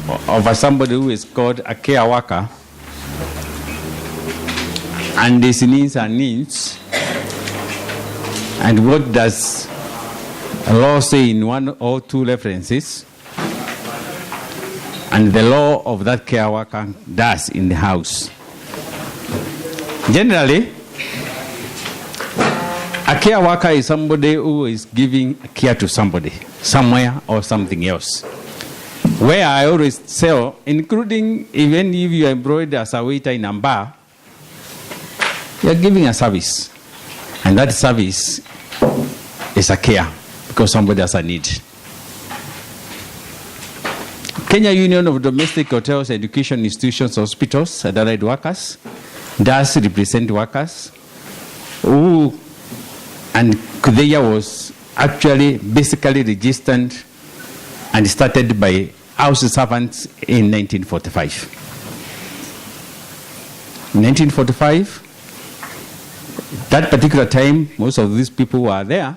of somebody who is called a care worker and his needs are needs. And what does a law say in one or two references? And the law of that care worker does in the house. Generally, a care worker is somebody who is giving care to somebody, somewhere or something else. Where I always sell, including even if you are employed as a waiter in a bar, you are giving a service. And that service is a care because somebody has a need. Kenya Union of Domestic Hotels, Education Institutions, Hospitals, and Allied Workers does represent workers who, and Kudeya was actually basically registered and started by house servants in 1945. In 1945, that particular time, most of these people were there,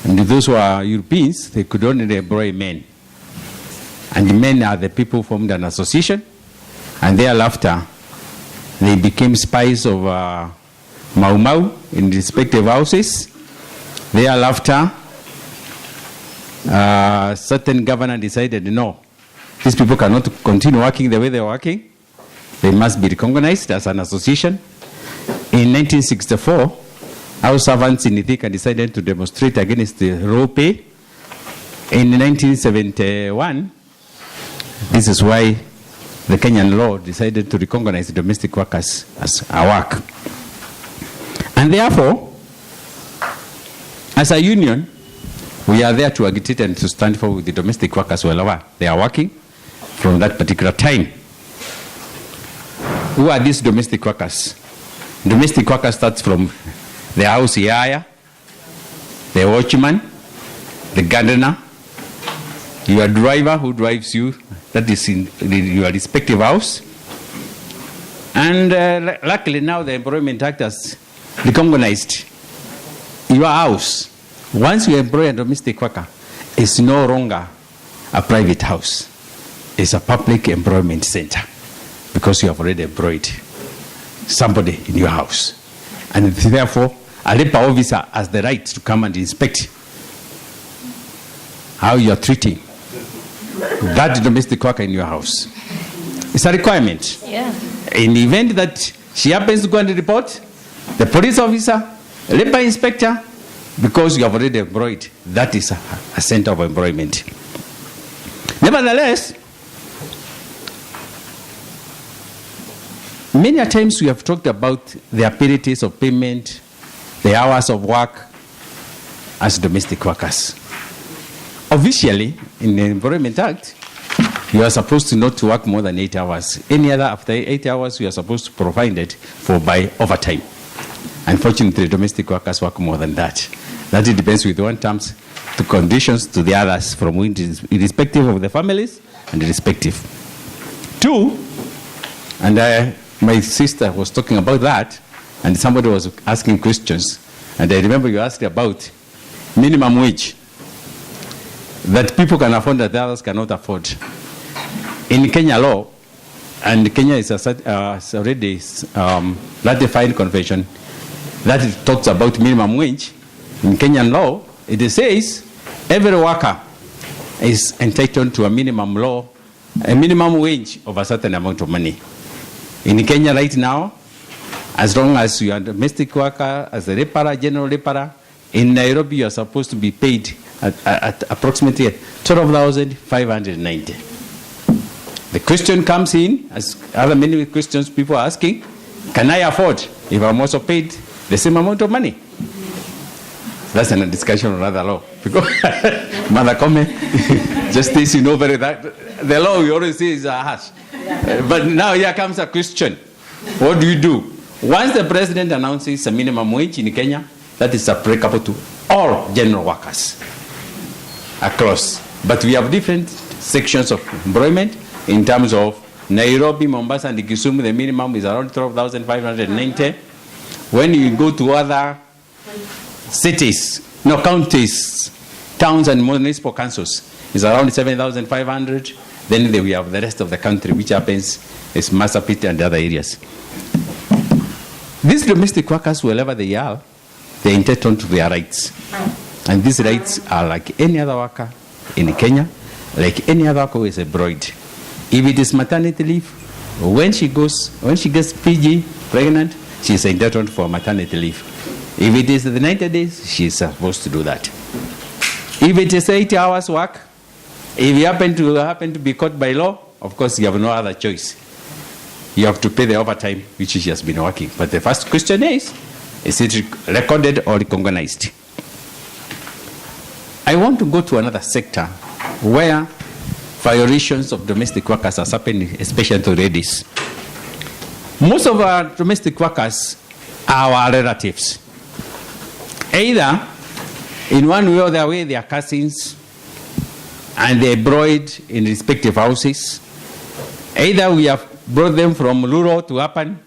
and those who are Europeans, they could only employ men. And the men are the people who formed an association, and thereafter, they became spies of Mau Mau in respective houses. Thereafter, certain governor decided, no, these people cannot continue working the way they are working. They must be recognized as an association. In 1964, house servants in Ithaca decided to demonstrate against the low pay. In 1971, this is why the Kenyan law decided to recognize domestic workers as a work. And therefore, as a union, we are there to agitate and to stand for the domestic workers wherever they are working from that particular time. Who are these domestic workers? Domestic workers starts from the house yaya, the watchman, the gardener, your driver who drives you, that is in your respective house. And luckily now the Employment Act has recognized your house. Once you employ a domestic worker, it's no longer a private house. It's a public employment center because you have already employed somebody in your house. And therefore, a labor officer has the right to come and inspect how you are treating that domestic worker in your house. It's a requirement. Yeah. In the event that she happens to go and report, the police officer, labor inspector, because you have already employed, that is a center of employment. Nevertheless, many times we have talked about the abilities of payment, the hours of work as domestic workers. Officially, in the Employment Act, you are supposed to not to work more than 8 hours. Any other after 8 hours, you are supposed to provide it for by overtime. Unfortunately, domestic workers work more than that. That it depends with one terms to conditions to the others from irrespective of the families and irrespective. Two, and my sister was talking about that, and somebody was asking questions, and I remember you asked about minimum wage that people can afford that others cannot afford. In Kenya law, and Kenya is already ratified convention that it talks about minimum wage. In Kenyan law, it says every worker is entitled to a minimum wage of a certain amount of money. In Kenya right now, as long as you are a domestic worker, as a laborer, general laborer, in Nairobi you are supposed to be paid at approximately 12,590. The question comes in, as other many questions people are asking, can I afford if I'm also paid the same amount of money? That's a discussion on other law. Because Mother Kome, justice, very that the law we always say is harsh. But now here comes a question. What do you do? Once the president announces a minimum wage in Kenya, that is applicable to all general workers across. But we have different sections of employment in terms of Nairobi, Mombasa, and Kisumu. The minimum is around 12,590. When you go to other cities, counties, towns, and municipal councils, it's around 7,500. Then we have the rest of the country, which happens is Marsabit and other areas. These domestic workers, wherever they are, they're entitled to their rights. And these rights are like any other worker in Kenya, like any other worker who is abroad. If it is maternity leave, when she gets PG, pregnant, she is entitled for maternity leave. If it is the 90 days, she is supposed to do that. If it is 80 hours work, if you happen to be caught by law, of course you have no other choice. You have to pay the overtime which she has been working. But the first question is it recorded or recognized? I want to go to another sector where violations of domestic workers are happening, especially to ladies. Most of our domestic workers are our relatives. Either in one way or the other way, they are cousins and they're abroad in respective houses. Either we have brought them from rural to urban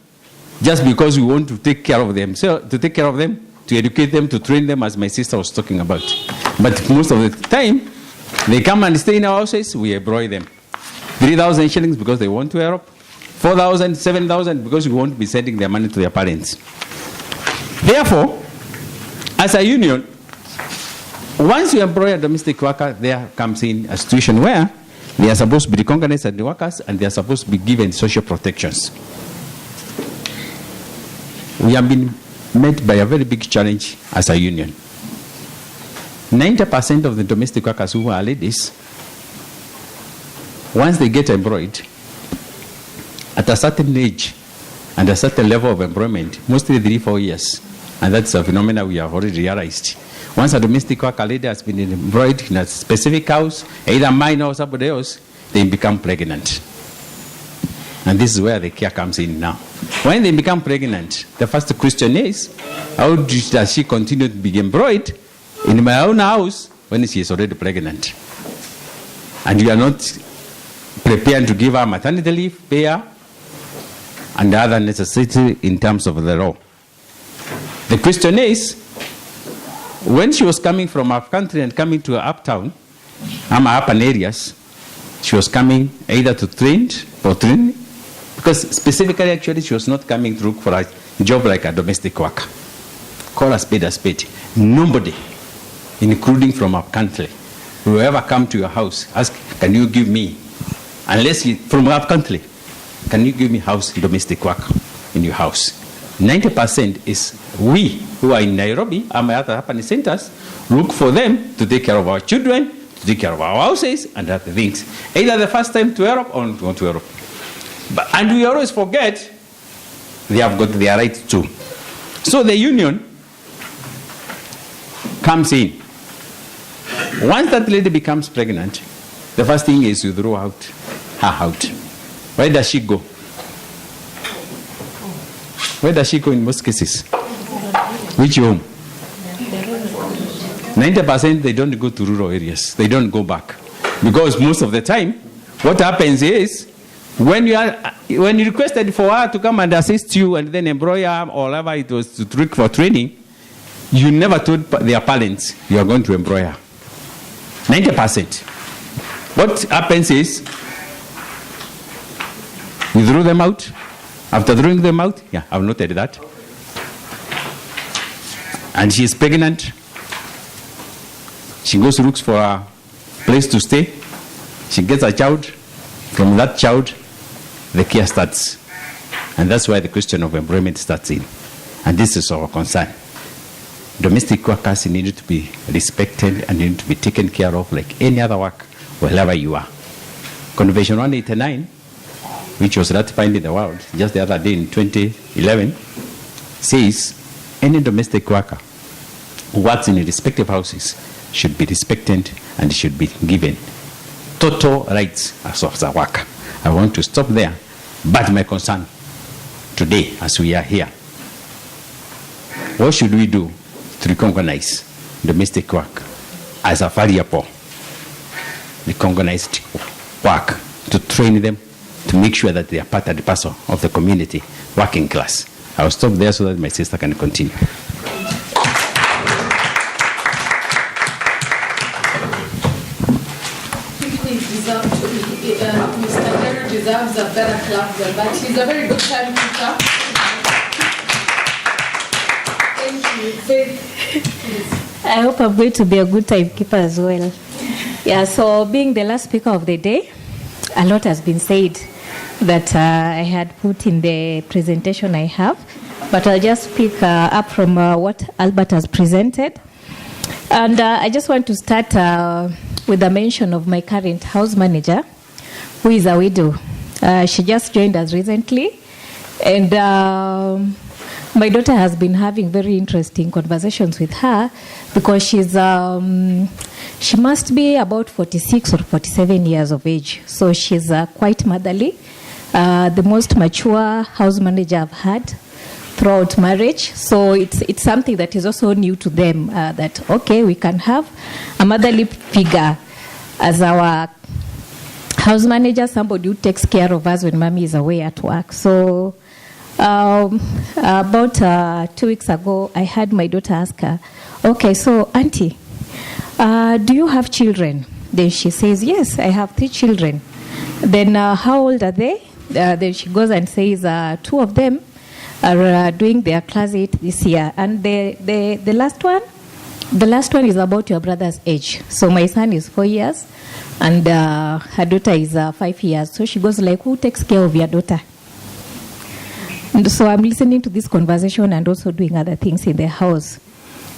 just because we want to take care of them, to educate them, to train them, as my sister was talking about. But most of the time, they come and stay in our houses, we employ them. 3,000 shillings because they want to Europe, 4,000, 7,000 because we won't be sending their money to their parents. Therefore, as a union, once you employ a domestic worker, there comes in a situation where they are supposed to be recognized as the workers and they are supposed to be given social protections. We have been met by a very big challenge as a union. 90% of the domestic workers who are ladies, once they get employed, at a certain age and a certain level of employment, mostly 3-4 years, and that's a phenomenon we have already realized. Once a domestic worker lady has been employed in a specific house, either mine or somebody else, they become pregnant. And this is where the care comes in now. When they become pregnant, the first question is, how does she continue to be employed in my own house when she is already pregnant? And you are not prepared to give her maternity leave, pay her, and other necessity in terms of the law. The question is, when she was coming from our country and coming to uptown, urban areas, she was coming either to train, because specifically actually she was not coming to look for a job like a domestic worker. Call a spade. Nobody, including from our country, will ever come to your house, ask, can you give me, unless you, from our country, can you give me house domestic worker in your house? 90% is we who are in Nairobi, and my other happening centers, look for them to take care of our children, to take care of our houses and other things. Either the first time to Europe or not to go to Europe. And we always forget they have got their rights too. So the union comes in. Once that lady becomes pregnant, the first thing is you throw her out. Where does she go? Where does she go in most cases? Which home? 90% they don't go to rural areas. They don't go back. Because most of the time, what happens is, when you requested for her to come and assist you and then employ her or whatever it was to look for training, you never told their parents you are going to employ her. 90%. What happens is, you threw them out. After throwing them out, yeah, I've noted that. And she is pregnant. She goes to look for a place to stay. She gets a child. From that child, the care starts. And that's why the question of employment starts in. And this is our concern. Domestic workers need to be respected and need to be taken care of like any other work, wherever you are. Convention 189, which was ratified in the world just the other day in 2011, says any domestic worker who works in respective houses should be respected and should be given total rights as a worker. I want to stop there, but my concern today, as we are here, what should we do to recognize domestic work as a valuable, recognized work, to train them, to make sure that they are part and parcel of the community, working class. I'll stop there so that my sister can continue. Mr. Nero deserves a better clap than that. He's a very good timekeeper. Thank you. Faith. I hope I'm going to be a good timekeeper as well. Yeah, so being the last speaker of the day, a lot has been said that I had put in the presentation I have, but I'll just pick up from what Albert has presented. And I just want to start with a mention of my current house manager, who is a widow. She just joined us recently, and my daughter has been having very interesting conversations with her because she must be about 46 or 47 years of age. So she's quite motherly, the most mature house manager I've had throughout marriage. So it's something that is also new to them, that, okay, we can have a motherly figure as our house manager, somebody who takes care of us when mommy is away at work. So about 2 weeks ago, I had my daughter ask her, okay, so auntie, do you have children? Then she says, yes, I have 3 children. Then how old are they? Then she goes and says 2 of them are doing their class 8 this year. And the last one is about your brother's age. So my son is 4 years and her daughter is 5 years. So she goes like, who takes care of your daughter? And so I'm listening to this conversation and also doing other things in the house.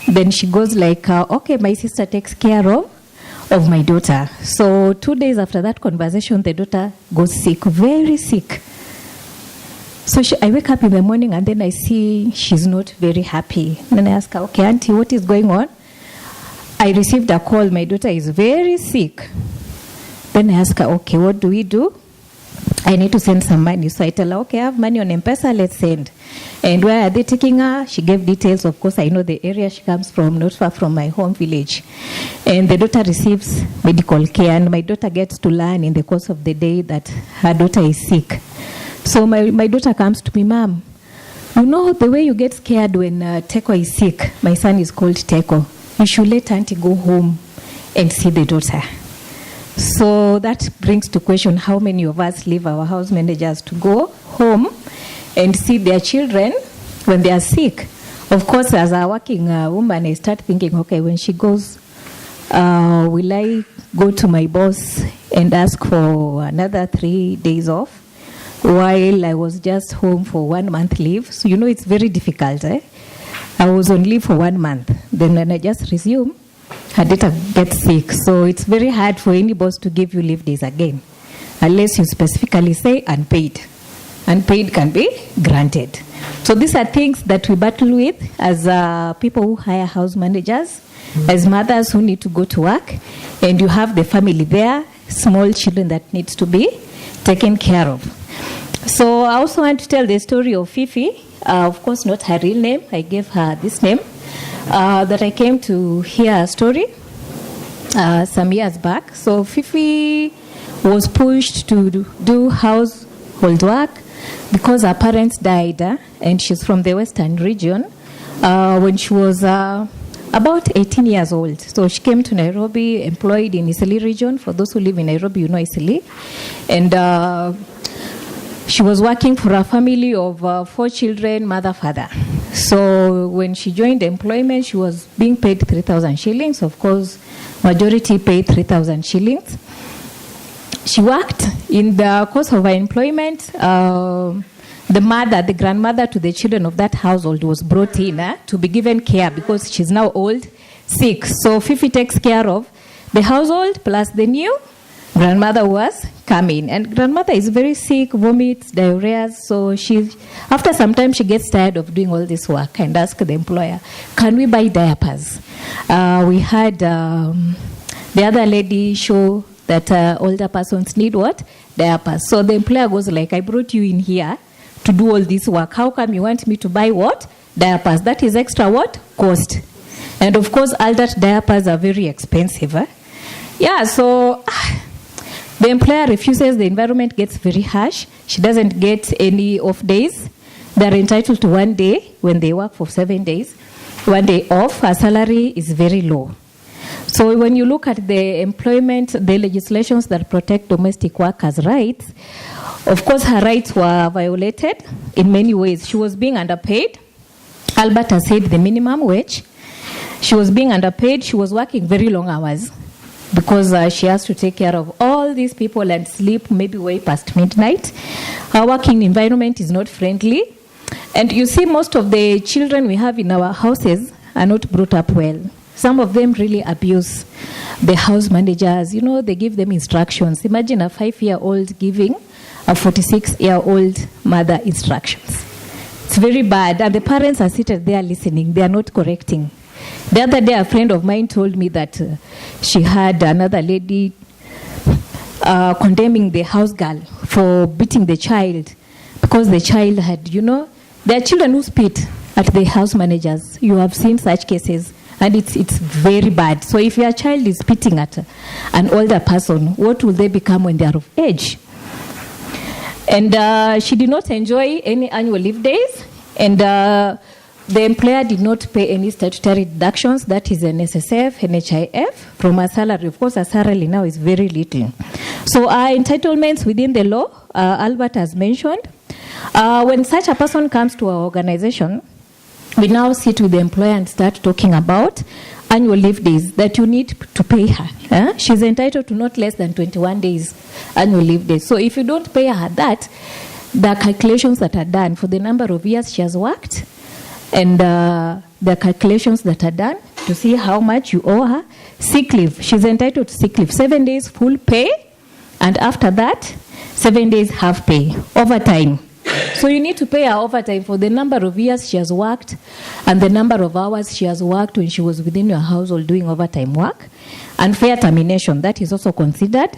Then she goes like, okay, my sister takes care of my daughter. So 2 days after that conversation, the daughter goes sick, very sick. So I wake up in the morning and then I see she's not very happy. And then I ask her, okay, auntie, what is going on? I received a call, my daughter is very sick. Then I ask her, okay, what do we do? I need to send some money. So I tell her, okay, I have money on M-Pesa, let's send. And where are they taking her? She gave details. Of course, I know the area she comes from, not far from my home village. And the daughter receives medical care. And my daughter gets to learn in the course of the day that her daughter is sick. So my daughter comes to me, Mom, you know the way you get scared when Teko is sick, my son is called Teko, you should let auntie go home and see the daughter. So that brings to question how many of us leave our house managers to go home and see their children when they are sick. Of course, as a working woman, I start thinking, okay, when she goes, will I go to my boss and ask for another 3 days off while I was just home for 1 month leave? So, it's very difficult. I was on leave for 1 month. Then when I just resume, her daughter gets sick. So it's very hard for any boss to give you leave days again, unless you specifically say unpaid. Unpaid can be granted. So these are things that we battle with as people who hire house managers, as mothers who need to go to work, and you have the family there, small children that needs to be taken care of. So I also want to tell the story of Fifi. Of course, not her real name. I gave her this name. That I came to hear a story some years back. So Fifi was pushed to do household work because her parents died, and she's from the Western region, when she was about 18 years old. So she came to Nairobi, employed in Eastleigh region. For those who live in Nairobi, you know Eastleigh. And she was working for a family of 4 children, mother, father. So when she joined employment, she was being paid 3,000 shillings. Of course, majority paid 3,000 shillings. She worked. In the course of her employment, the grandmother to the children of that household was brought in to be given care because she's now old, sick. So Fifi takes care of the household plus the new grandmother was coming, and grandmother is very sick, vomits, diarrhea. So after some time, she gets tired of doing all this work and asks the employer, "Can we buy diapers?" We had the other lady show that older persons need what? Diapers. So the employer goes like, "I brought you in here to do all this work. How come you want me to buy what? Diapers? That is extra what? Cost." And of course, adult diapers are very expensive. Yeah, so the employer refuses. The environment gets very harsh. She doesn't get any off days. They're entitled to 1 day when they work for 7 days. 1 day off. Her salary is very low. So when you look at the employment, the legislations that protect domestic workers' rights, of course her rights were violated in many ways. She was being underpaid. Albert has said the minimum wage. She was being underpaid. She was working very long hours because she has to take care of all these people and sleep maybe way past midnight. Her working environment is not friendly. And you see, most of the children we have in our houses are not brought up well. Some of them really abuse the house managers. You know, they give them instructions. Imagine a 5-year-old giving a 46-year-old mother instructions. It's very bad. And the parents are seated there listening. They are not correcting. The other day, a friend of mine told me that she had another lady condemning the house girl for beating the child because the child had, you know, there are children who spit at the house managers. You have seen such cases. And it's very bad. So if your child is spitting at an older person, what will they become when they are of age? And she did not enjoy any annual leave days. And the employer did not pay any statutory deductions, that is NSSF, NHIF, from her salary. Of course, her salary now is very little. So our entitlements within the law, Albert has mentioned. When such a person comes to our organization, we now sit with the employer and start talking about annual leave days that you need to pay her. She's entitled to not less than 21 days annual leave days. So if you don't pay her that, the calculations that are done for the number of years she has worked and the calculations that are done to see how much you owe her. Sick leave, she's entitled to sick leave, 7 days full pay, and after that, 7 days half pay, overtime. So you need to pay her overtime for the number of years she has worked and the number of hours she has worked when she was within your household doing overtime work. And fair termination, that is also considered,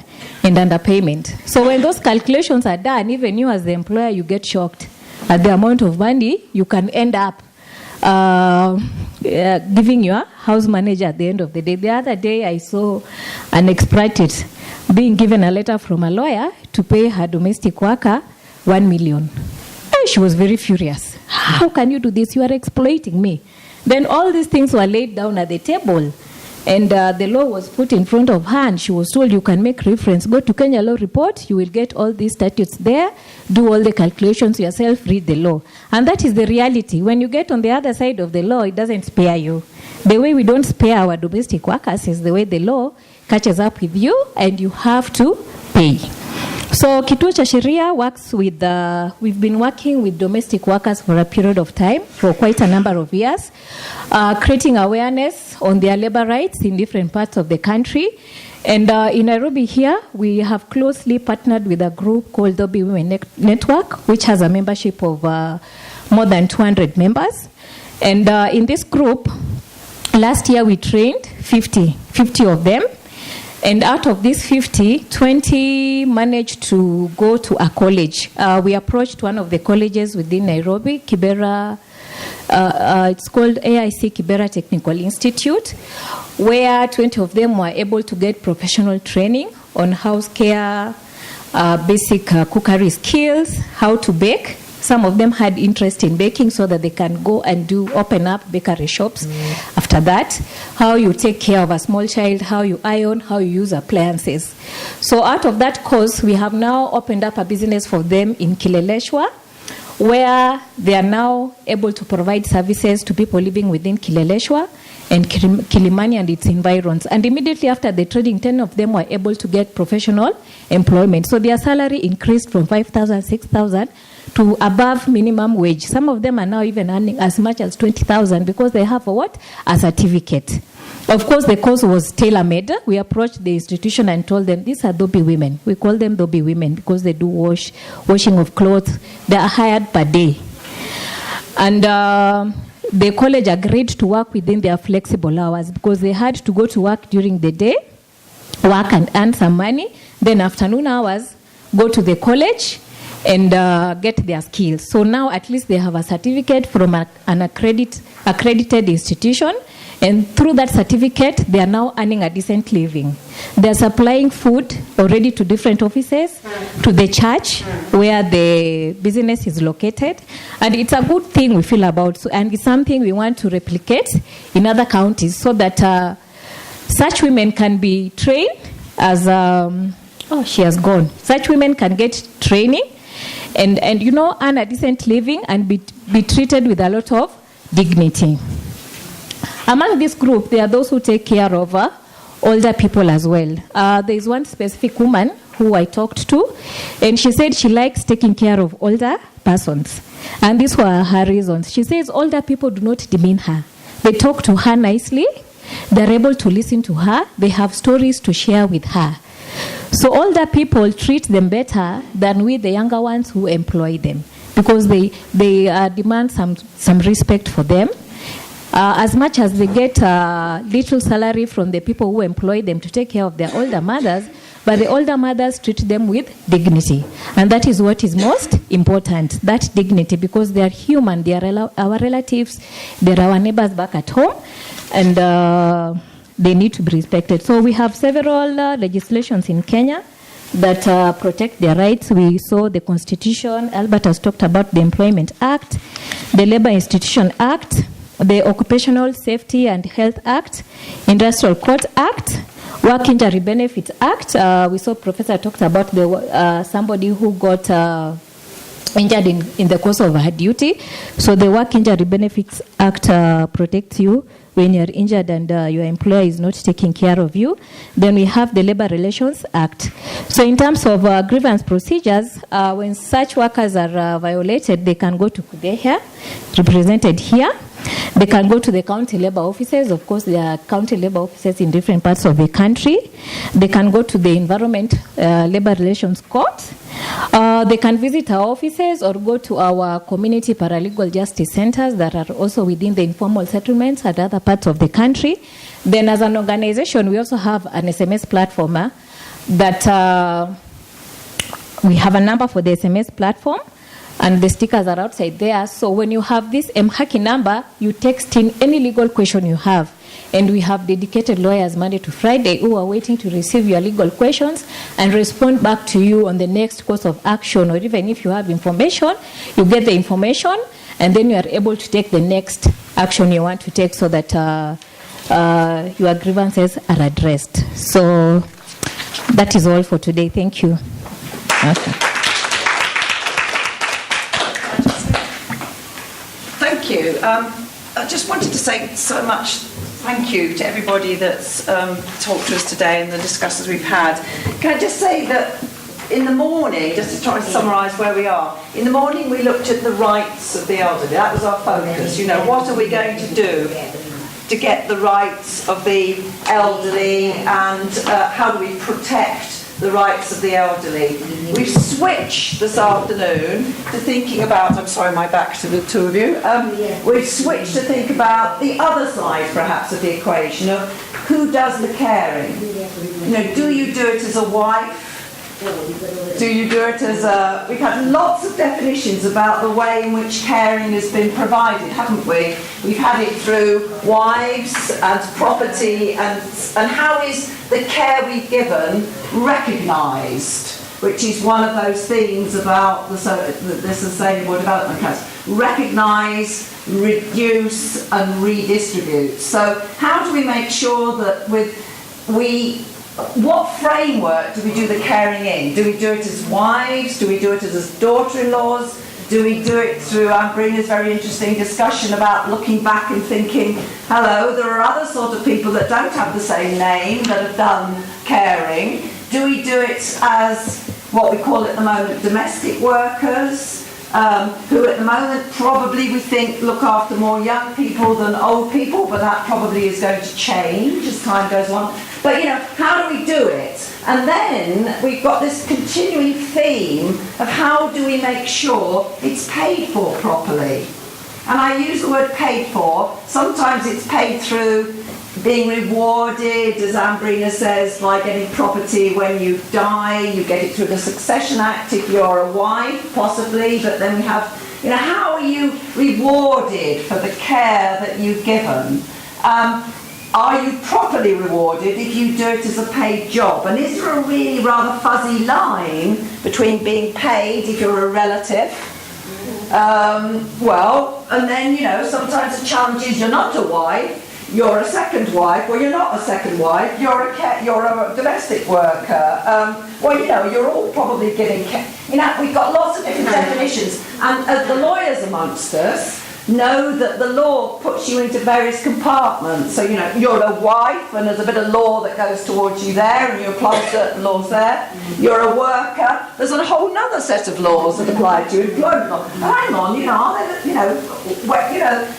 and underpayment. So when those calculations are done, even you as the employer, you get shocked at the amount of money you can end up giving your house manager at the end of the day. The other day I saw an exploited being given a letter from a lawyer to pay her domestic worker 1 million. And she was very furious. How can you do this? You are exploiting me. Then all these things were laid down at the table. And the law was put in front of her, and she was told, you can make reference. Go to Kenya Law Report. You will get all these statutes there. Do all the calculations yourself. Read the law. And that is the reality. When you get on the other side of the law, it doesn't spare you. The way we don't spare our domestic workers is the way the law catches up with you, and you have to pay. So Kituo cha Sheria works with, we've been working with domestic workers for a period of time, for quite a number of years, creating awareness on their labor rights in different parts of the country. And in Nairobi here, we have closely partnered with a group called Dobby Women Network, which has a membership of more than 200 members. And in this group, last year we trained 50 of them. And out of these 50, 20 managed to go to a college. We approached one of the colleges within Nairobi, Kibera. It's called AIC Kibera Technical Institute, where 20 of them were able to get professional training on house care, basic cookery skills, how to bake. Some of them had interest in baking so that they can go and open up bakery shops after that. How you take care of a small child, how you iron, how you use appliances. So out of that course, we have now opened up a business for them in Kileleshwa, where they are now able to provide services to people living within Kileleshwa and Kilimani and its environs. And immediately after the training, 10 of them were able to get professional employment. So their salary increased from 5,000, 6,000 to above minimum wage. Some of them are now even earning as much as 20,000 because they have a certificate. Of course, the course was tailor-made. We approached the institution and told them, these are Dobby women. We call them Dobby women because they do washing of clothes. They are hired per day. And the college agreed to work within their flexible hours because they had to go to work during the day, work and earn some money. Then afternoon hours, go to the college and get their skills. So now at least they have a certificate from an accredited institution, and through that certificate they are now earning a decent living. They are supplying food already to different offices, to the church where the business is located, and it's a good thing we feel about, and it's something we want to replicate in other counties so that Such women can be trained as, she has gone. Such women can get training and earn a decent living and be treated with a lot of dignity. Among this group, there are those who take care of older people as well. There is one specific woman who I talked to, and she said she likes taking care of older persons. And these were her reasons. She says older people do not demean her. They talk to her nicely. They're able to listen to her. They have stories to share with her. So older people treat them better than we, the younger ones who employ them, because they demand some respect for them. As much as they get little salary from the people who employ them to take care of their older mothers, but the older mothers treat them with dignity. And that is what is most important, that dignity, because they are human. They are our relatives. They are our neighbors back at home. And they need to be respected. So we have several legislations in Kenya that protect their rights. We saw the Constitution. Albert has talked about the Employment Act, the Labor Institution Act, the Occupational Safety and Health Act, Industrial Court Act, Work Injury Benefits Act. We saw Professor talked about somebody who got injured in the course of her duty. So the Work Injury Benefits Act protects you when you're injured and your employer is not taking care of you. Then we have the Labor Relations Act. So in terms of grievance procedures, when such workers are violated, they can go to Kudehia, represented here. They can go to the county labor offices. Of course, there are county labor offices in different parts of the country. They can go to the Environment Labor Relations Court. They can visit our offices or go to our community paralegal justice centers that are also within the informal settlements at other parts of the country. Then as an organization, we also have an SMS platform that we have a number for the SMS platform. And the stickers are outside there. So when you have this MHAKI number, you text in any legal question you have. And we have dedicated lawyers Monday to Friday who are waiting to receive your legal questions and respond back to you on the next course of action. Or even if you have information, you get the information and then you are able to take the next action you want to take so that your grievances are addressed. So that is all for today. Thank you. Okay. Thank you. I just wanted to say so much thank you to everybody that's talked to us today and the discussions we've had. Can I just say that in the morning, just to try and summarise where we are, in the morning we looked at the rights of the elderly. That was our focus. You know, what are we going to do to get the rights of the elderly and how do we protect the rights of the elderly. We've switched this afternoon to thinking about, I'm sorry, my back to the two of you, we've switched to think about the other side perhaps of the equation of who does the caring. You know, do you do it as a wife? Do you do it as a... We've had lots of definitions about the way in which caring has been provided, haven't we? We've had it through wives and property and how is the care we've given recognised, which is one of those themes about the Sustainable Development Goals. Recognise, reduce and redistribute. So how do we make sure that what framework do we do the caring in? Do we do it as wives? Do we do it as daughter-in-laws? Do we do it through Ambrina's very interesting discussion about looking back and thinking, hello, there are other sort of people that don't have the same name that have done caring. Do we do it as what we call at the moment domestic workers, who at the moment probably we think look after more young people than old people, but that probably is going to change as time goes on. But, you know, how do we do it? And then we've got this continuing theme of how do we make sure it's paid for properly. And I use the word paid for. Sometimes it's paid through being rewarded, as Ambrina says, by getting property when you die. You get it through the Succession Act if you're a wife, possibly. But then we have, you know, how are you rewarded for the care that you've given? Are you properly rewarded if you do it as a paid job? And is there a really rather fuzzy line between being paid if you're a relative? And then, you know, sometimes the challenge is you're not a wife. you're a second wife, well, you're not a second wife, you're a domestic worker. Well, you know, you're all probably getting, you know, we've got lots of different definitions, and the lawyers amongst us know that the law puts you into various compartments. So, you know, you're a wife, and there's a bit of law that goes towards you there, and you apply certain laws there. You're a worker, there's a whole other set of laws that apply to you, employment law. Hang on, you know, are there, you know,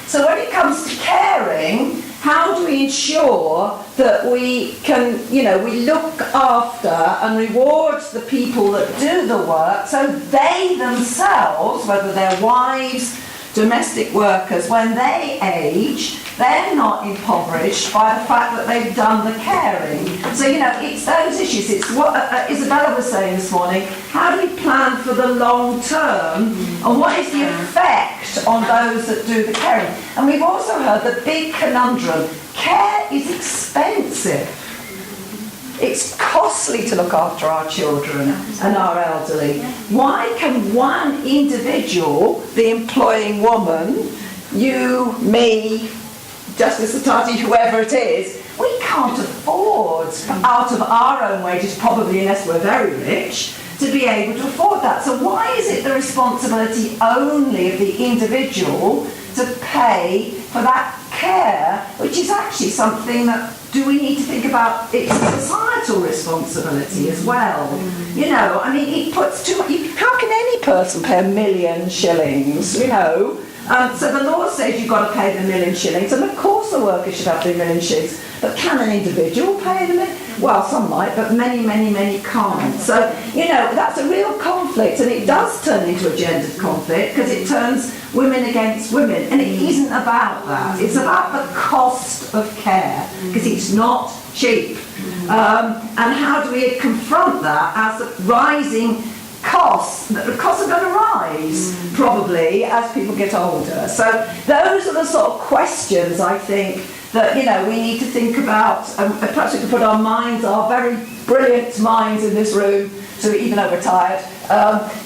so when it comes to caring, how do we ensure that we can, you know, we look after and reward the people that do the work, so they themselves, whether they're wives, domestic workers, when they age, they're not impoverished by the fact that they've done the caring. So, you know, it's those issues. It's what Isabella was saying this morning. How do we plan for the long term, and what is the effect on those that do the caring? And we've also heard the big conundrum. Care is expensive. It's costly to look after our children and our elderly. Why can one individual, the employing woman, you, me, Justice Atati, whoever it is, we can't afford, out of our own wages, probably unless we're very rich, to be able to afford that. So why is it the responsibility only of the individual to pay for that care, which is actually something that, do we need to think about its societal responsibility as well? You know, I mean, it puts how can any person pay 1 million shillings, you know? So the law says you've got to pay the 1 million shillings, and of course the worker should have the 1 million shillings, but can an individual pay the 1 million? Well, some might, but many, many, many can't. So, you know, that's a real conflict, and it does turn into a gendered conflict, because it turns women against women, and it isn't about that. It's about the cost of care, because it's not cheap. And how do we confront that as the rising costs? The costs are going to rise, probably, as people get older. So those are the sort of questions, I think, that, you know, we need to think about. Perhaps we can put our very brilliant minds in this room, so even though we're tired,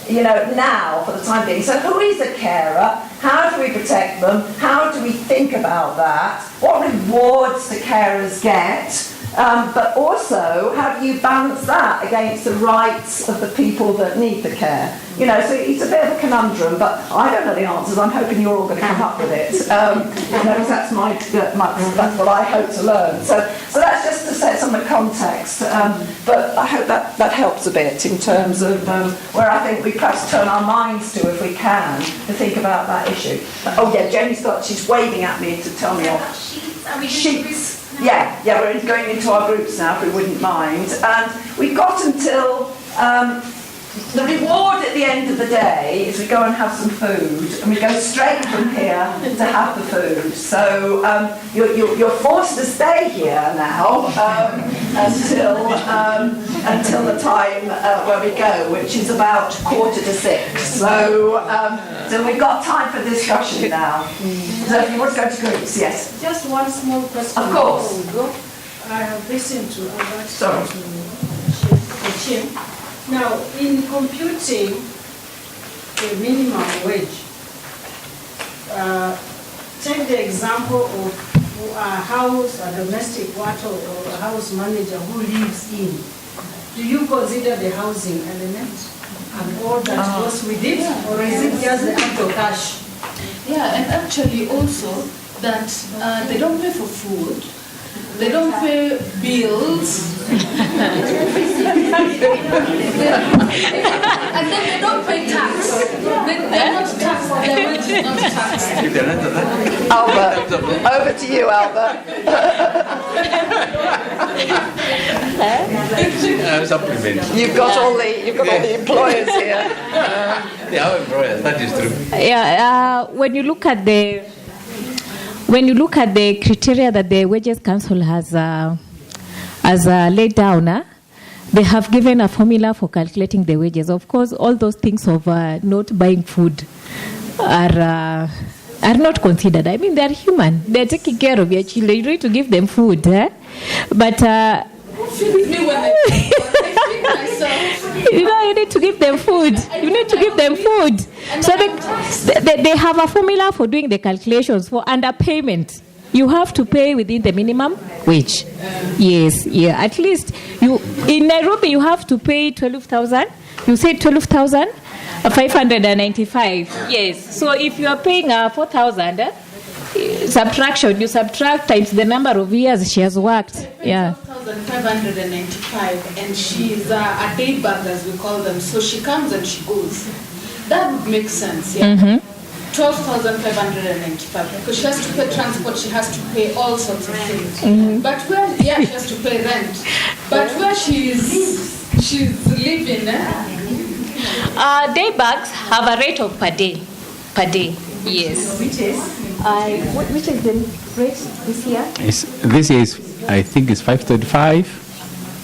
you know, now for the time being. So who is a carer? How do we protect them? How do we think about that? What rewards do carers get? But also, how do you balance that against the rights of the people that need the care? You know, so it's a bit of a conundrum, but I don't know the answers. I'm hoping you're all going to come up with it. You know, that's that's what I hope to learn. So that's just to set some of the context. But I hope that helps a bit in terms of where I think we perhaps turn our minds to, if we can, to think about that issue. Oh yeah, she's waving at me to tell me off. Sheets. Yeah, we're going into our groups now, if we wouldn't mind. And we've got until the reward at the end of the day is we go and have some food, and we go straight from here to have the food. So you're forced to stay here now until the time where we go, which is about 5:45. So we've got time for discussion now. So if you want to go to groups, yes. Just one small question. Of course. I have listened to Albert. Sorry. Now, in computing the minimum wage, take the example of a domestic worker or a house manager who lives in. Do you consider the housing element and all that goes with it, or is it just the actual cash? Yeah, and actually also that they don't pay for food, they don't pay bills, and then they don't pay tax. They're not taxed, their wage is not taxed. Albert, over to you, Albert. Supplement. You've got all the employers here. Yeah, employers, that is true. Yeah, when you look at the criteria that the Wages Council has laid down, they have given a formula for calculating the wages. Of course, all those things of not buying food are not considered. I mean, they're human. They're taking care of your children. You need to give them food. But Feed me when I feed myself. you need to give them food. You need to give them food. So they have a formula for doing the calculations for underpayment. you have to pay within the minimum wage. Yes, yeah. At least in Nairobi you have to pay 12,000. You say 12,595. Yes. So if you are paying 4,000, subtraction, you subtract times the number of years she has worked. Yeah. 12,595, and she's a day bag, as we call them. So she comes and she goes. That would make sense, yeah. 12,595, because she has to pay transport, she has to pay all sorts of things. But where, she has to pay rent. But where she's living, day bags have a rate of per day. Yes. Which is? Which is the rate this year? This year is, I think, it's 535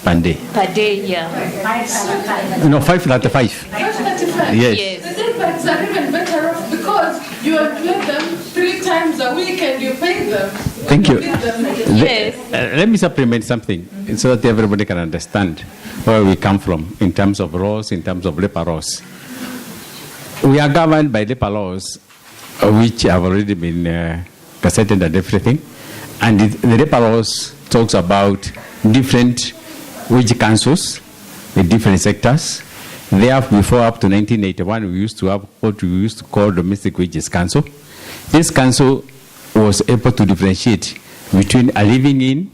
per day. Per day, yeah. No, 535. 535. Yes. The day bags are even better off because you employ them 3 times a week and you pay them. Thank you. Yes. Let me supplement something so that everybody can understand where we come from in terms of laws, in terms of labor laws. We are governed by labor laws, which have already been gazetted and everything. And the labor laws talks about different wage councils in different sectors. There, before up to 1981, we used to have what we used to call domestic wages council. This council was able to differentiate between a living in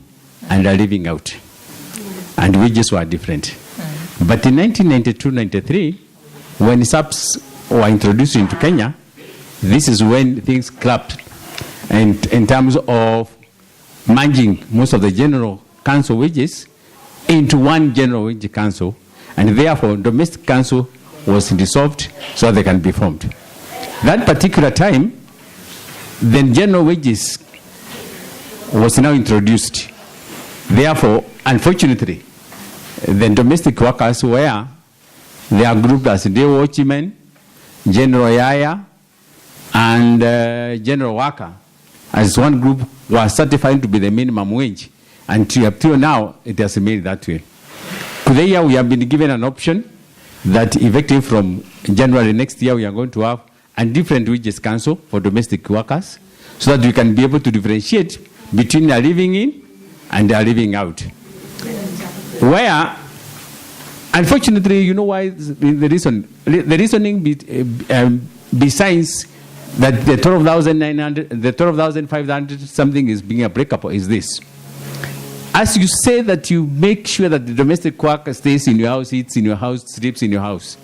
and a living out. And wages were different. But in 1992-93, when SAPs were introduced into Kenya, this is when things clapped. And in terms of merging most of the general council wages into one general wage council, and therefore domestic council was dissolved so they can be formed. That particular time, then general wages was now introduced. Therefore, unfortunately, the domestic workers they are grouped as day watchmen, general yaya, and general worker as one group was certified to be the minimum wage. And up till now, it has remained that way. Today, we have been given an option that effective from January next year, we are going to have a different wages council for domestic workers so that we can be able to differentiate between a living in and a living out. Where, unfortunately, you know why the reasoning besides that the 12,900, the 12,500 something is being a breakup is this. As you say that you make sure that the domestic worker stays in your house, eats in your house, sleeps in your house,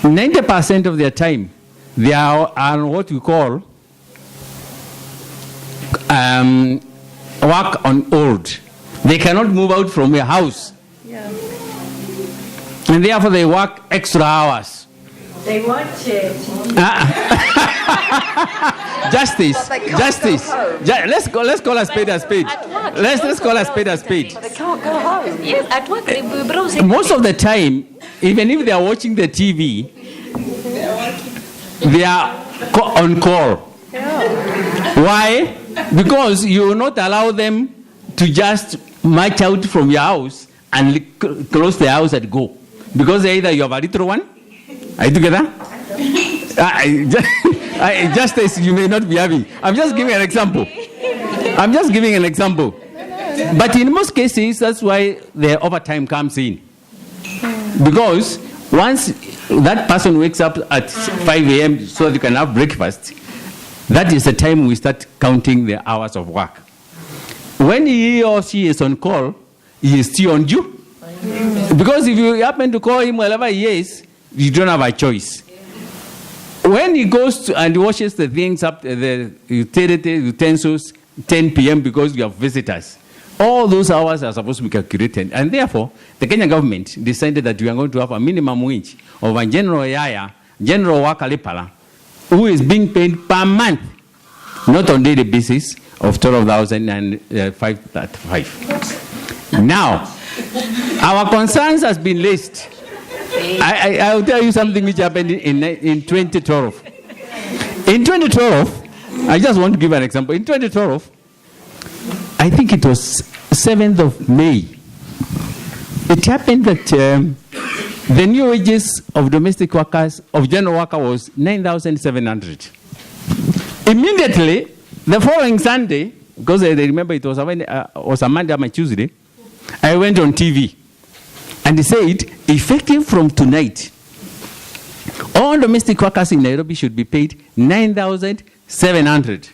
90% of their time, they are on what we call work on hold. They cannot move out from their house. Yeah. And therefore they work extra hours. They watch it. Justice. Let's call a spade a spade. Let's call a spade a spade. They can't go home. Yes, at work they browse. Most of the time, even if they are watching the TV, they are on call. Why? Because you will not allow them to just march out from your house and close the house and go. Because either you have a little one. Are you together? Justice, you may not be having. I'm just giving an example. But in most cases, that's why the overtime comes in. Because once that person wakes up at 5 a.m. so that you can have breakfast, that is the time we start counting the hours of work. When he or she is on call, he is still on due. Because if you happen to call him wherever he is, you don't have a choice. When he goes and washes the things up, the utensils, 10 p.m. because you have visitors, all those hours are supposed to be calculated. And therefore, the Kenyan government decided that we are going to have a minimum wage of a general yaya, general worker lepala, who is being paid per month, not on daily basis, of 12,535. Now, our concerns has been raised. I'll tell you something which happened in 2012. In 2012, I just want to give an example. In 2012, I think it was 7th of May. It happened that the new wages of domestic workers, of general worker was 9,700. Immediately, The following Sunday, because I remember it was a Monday or Tuesday, I went on TV and they said, effective from tonight, all domestic workers in Nairobi should be paid 9,700.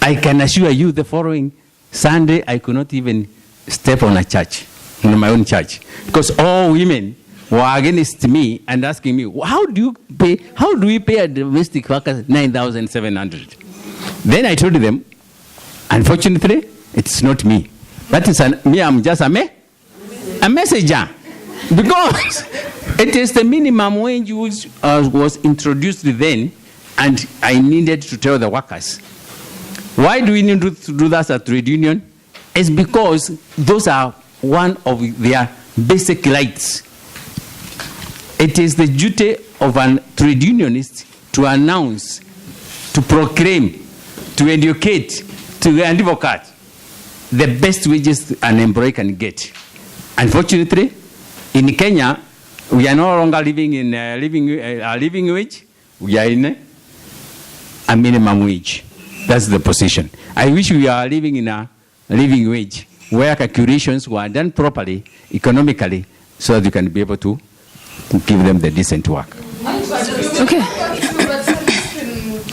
I can assure you the following Sunday, I could not even step on a church, in my own church, because all women were against me and asking me, how do we pay a domestic worker 9,700? Then I told them, unfortunately, it's not me. That is me, I'm just a messenger. Because it is the minimum wage which was introduced then, and I needed to tell the workers. Why do we need to do that at trade union? It's because those are one of their basic rights. It is the duty of a trade unionist to announce, to proclaim, to educate, to advocate the best wages an employee can get. Unfortunately, in Kenya, we are no longer living in a living wage. We are in a minimum wage. That's the position. I wish we are living in a living wage where calculations were done properly, economically, so that you can be able to give them the decent work. Okay.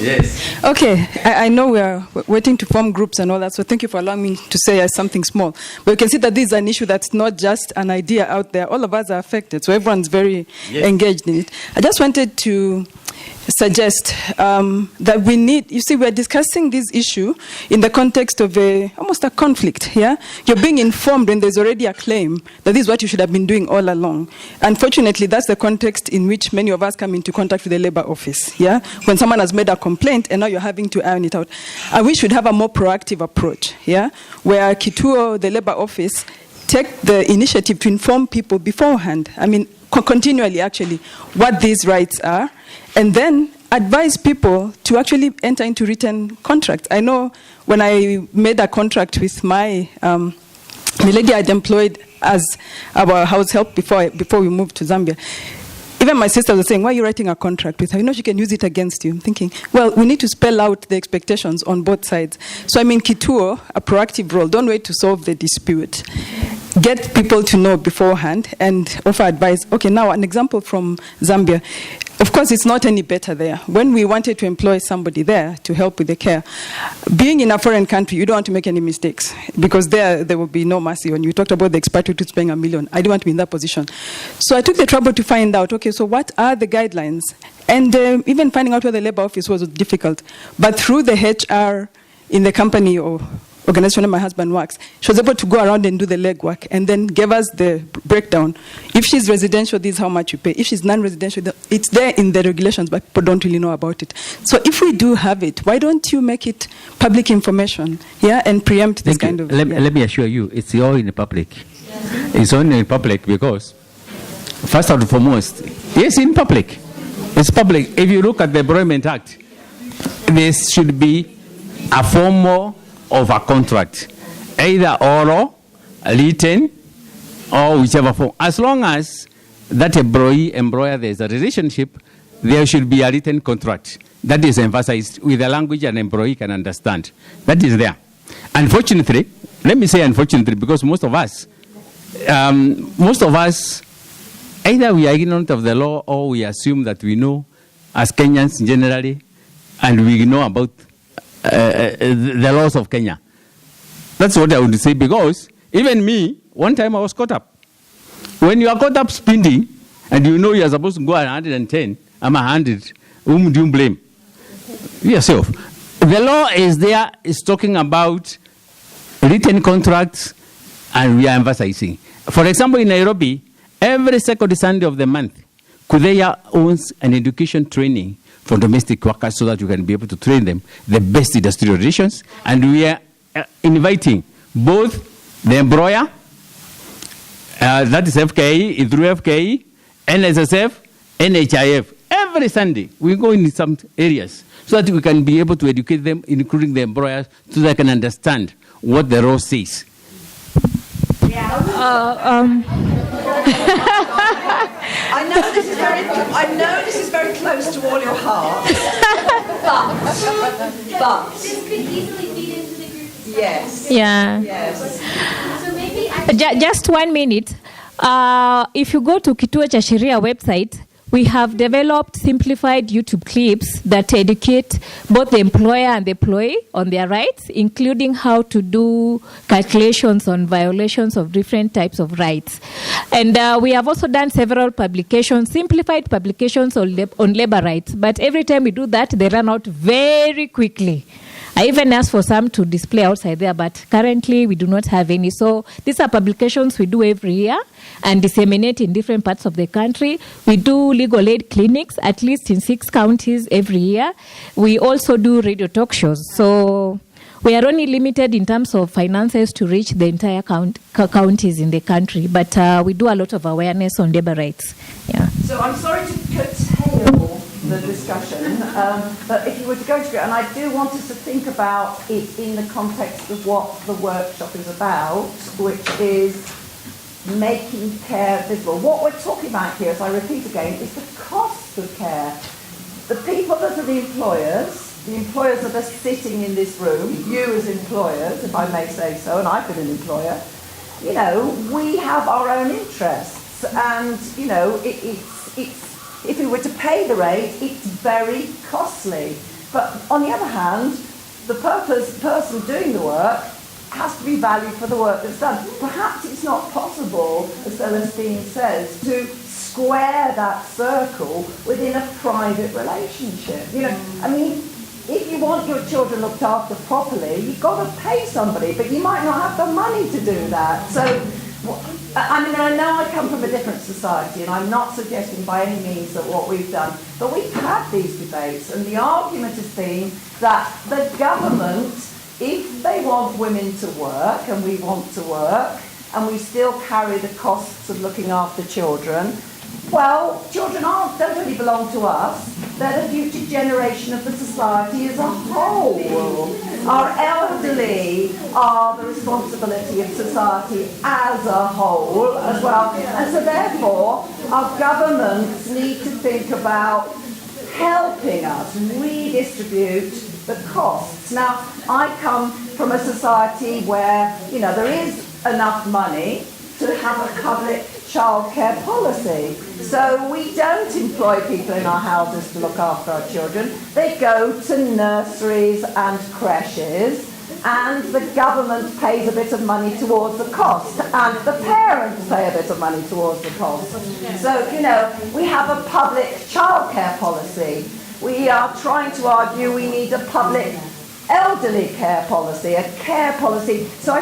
Yes. Okay, I know we are waiting to form groups and all that, so thank you for allowing me to say something small. But you can see that this is an issue that's not just an idea out there. All of us are affected, so everyone's very engaged in it. I just wanted to suggest that we need, you see, we're discussing this issue in the context of almost a conflict, yeah? You're being informed when there's already a claim that this is what you should have been doing all along. Unfortunately, that's the context in which many of us come into contact with the Labor Office, yeah? When someone has made a complaint and now you're having to iron it out. And we should have a more proactive approach, yeah? Where Kituo, the Labor Office, take the initiative to inform people beforehand, I mean, continually actually, what these rights are, and then advise people to actually enter into written contracts. I know when I made a contract with the lady I'd employed as our house help before we moved to Zambia, even my sister was saying, why are you writing a contract with her? You know she can use it against you. I'm thinking, well, we need to spell out the expectations on both sides. So I mean, Kituo, a proactive role. Don't wait to solve the dispute. Get people to know beforehand and offer advice. Okay, now an example from Zambia. Of course, it's not any better there. When we wanted to employ somebody there to help with the care, being in a foreign country, you don't want to make any mistakes because there will be no mercy on you. You talked about the expatriate who's paying $1 million. I didn't want to be in that position. So I took the trouble to find out, okay, so what are the guidelines? And even finding out where the Labor Office was difficult. But through the HR in the company or organization where my husband works, she was able to go around and do the legwork and then give us the breakdown. If she's residential, this is how much you pay. If she's non-residential, it's there in the regulations, but people don't really know about it. So if we do have it, why don't you make it public information, yeah, and preempt this kind of... Let me assure you, it's all in the public. It's only in public because, first and foremost, yes, in public. It's public. If you look at the Employment Act, there should be a formal of a contract, either oral, written, or whichever form. As long as that employer, there's a relationship, there should be a written contract. That is emphasized with a language an employee can understand. That is there. Unfortunately, let me say unfortunately, because most of us, either we are ignorant of the law or we assume that we know as Kenyans generally, and we know about the laws of Kenya. That's what I would say, because even me, one time I was caught up. When you are caught up spending, and you know you are supposed to go at 110, I'm 100, whom do you blame? Yourself. The law is there, it's talking about written contracts, and we are emphasizing. For example, in Nairobi, every second Sunday of the month, Kudeya owns an education training for domestic workers so that you can be able to train them the best industrial relations. And we are inviting both the employer, that is FKE, through FKE, NSSF, NHIF. Every Sunday, we go in some areas so that we can be able to educate them, including the employers, so they can understand what the law says. I know this is very close to all your hearts. But But This could easily feed into the group discussion. yes, Yeah. yes. So maybe I Just 1 minute. If you go to Kituo cha Sheria website, we have developed simplified YouTube clips that educate both the employer and the employee on their rights, including how to do calculations on violations of different types of rights. And we have also done several publications, simplified publications on labor rights. But every time we do that, they run out very quickly. I even asked for some to display outside there, but currently we do not have any. So these are publications we do every year and disseminate in different parts of the country. We do legal aid clinics, at least in 6 counties every year. We also do radio talk shows. So we are only limited in terms of finances to reach the entire counties in the country, but we do a lot of awareness on labor rights. Yeah. So I'm sorry to curtail the discussion, but if you were to go to it, and I do want us to think about it in the context of what the workshop is about, which is making care visible. What we're talking about here, as I repeat again, is the cost of care. The people that are the employers that are sitting in this room, you as employers, if I may say so, and I've been an employer, you know, we have our own interests, and, you know, if we were to pay the rate, it's very costly. But on the other hand, the person doing the work has to be valued for the work that's done. Perhaps it's not possible, as Celestine says, to square that circle within a private relationship. You know, I mean, if you want your children looked after properly, you've got to pay somebody, but you might not have the money to do that. So, I mean, I know I come from a different society, and I'm not suggesting by any means that what we've done, but we've had these debates, and the argument has been that the government, if they want women to work, and we want to work, and we still carry the costs of looking after children, well, children don't really belong to us. They're the future generation of the society as a whole. Our elderly are the responsibility of society as a whole as well. And so therefore, our governments need to think about helping us redistribute the costs. Now, I come from a society where, you know, there is enough money to have a public childcare policy. So we don't employ people in our houses to look after our children. They go to nurseries and creches, and the government pays a bit of money towards the cost, and the parents pay a bit of money towards the cost. So, you know, we have a public childcare policy. We are trying to argue we need a public elderly care policy, a care policy. So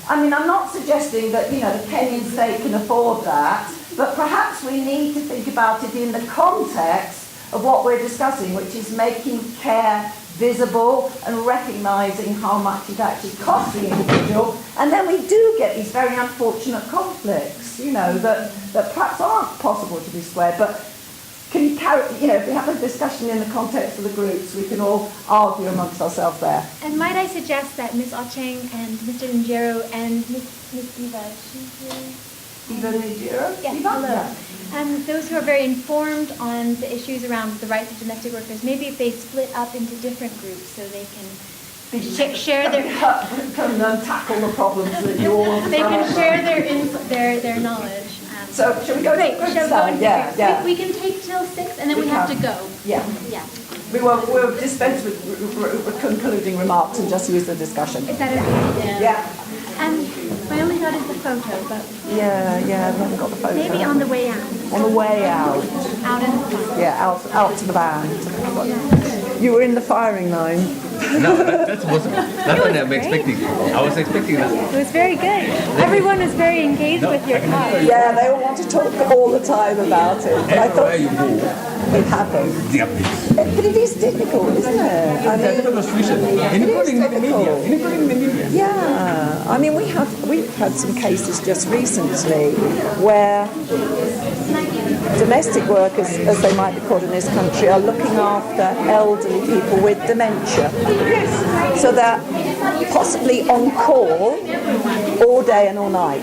I'm not suggesting that, you know, the Kenyan state can afford that, but perhaps we need to think about it in the context of what we're discussing, which is making care visible and recognising how much it actually costs the individual. And then we do get these very unfortunate conflicts, you know, that perhaps aren't possible to be squared, but can you carry, you know, if we have a discussion in the context of the groups, we can all argue amongst ourselves there. And might I suggest that Ms. Ocheng and Mr. Njero and Ms. Eva, she's here? Eva Njero? Yes, Eva? hello. Yeah. Those who are very informed on the issues around the rights of domestic workers, maybe if they split up into different groups so they can share their... Come and tackle the problems that you all... They can share their knowledge. So, shall we go to groups then? Yeah. We can take till 6 and then we have to go. Yeah. Yeah. We'll dispense with concluding remarks and just use the discussion. Is that okay? Yeah. My only thought is the photo, but Yeah, we haven't got the photo. maybe on the way out. On the way out. Out in the car. Yeah, out to the band. You were in the firing line. No, that's possible. That's what I'm expecting. I was expecting that. It was very good. Everyone was very engaged with your talk. Yeah, they all want to talk all the time about it. But I thought you go, it happens. But it is difficult, isn't it? I mean, including in the media. yeah, I mean, we've had some cases just recently where domestic workers, as they might be called in this country, are looking after elderly people with dementia. So they're possibly on call all day and all night.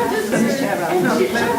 Let the chair out.